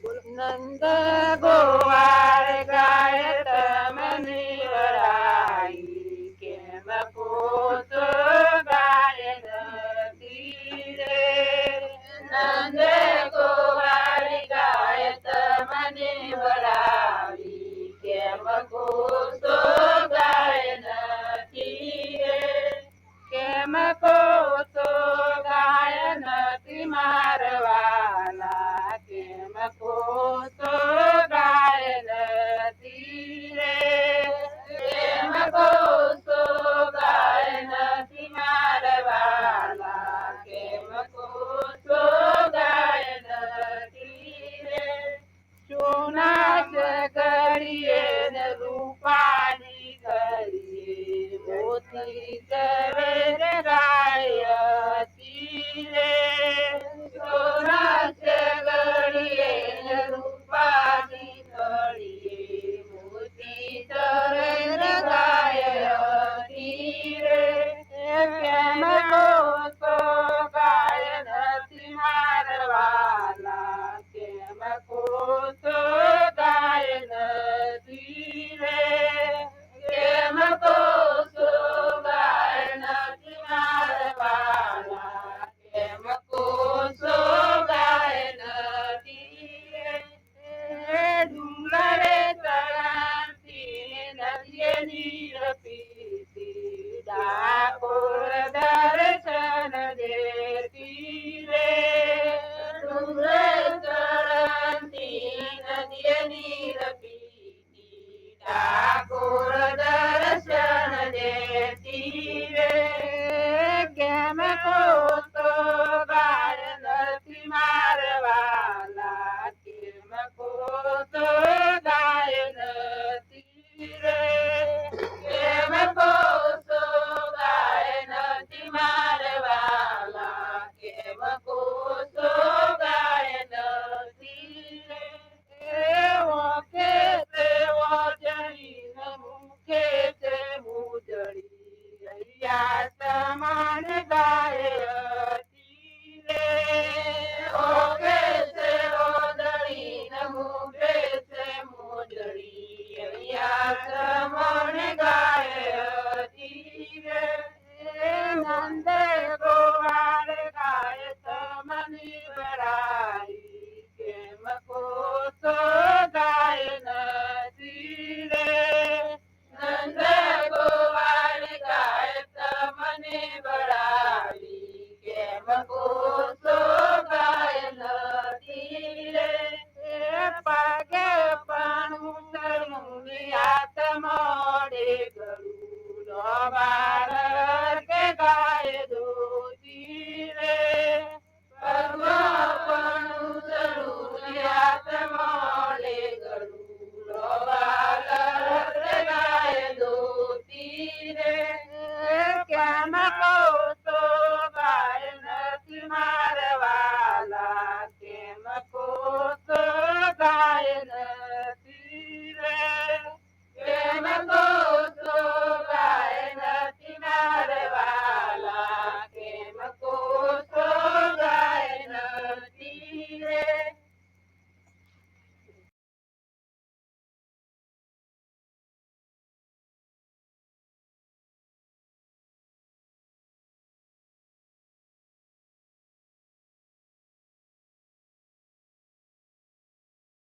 નંદ ગોવાળ ગાય તમને વળાઈ કેમ કોત ગાય નથી રે નંદ ગોવાળ ગાય તમને વળાવી કેમ કોત ગાય નથી રે કેમ કોત ગાય નથી મારવાલા કેમ કોતો ગાય નથી રે કેમ કોતો ગાય નથી મારવાલા કેમ કોતો ગાય નથી રે સોના ઘડીએ ને રૂપાની ઘડીએ મોતી કરે ગાય હતી રે સોના ઘડીએ ને રૂપાની ઘડીએ મોતી કરે ગાય હતી રે કેમ કોતો ગાય નથી મારવાલા કેમ કોતો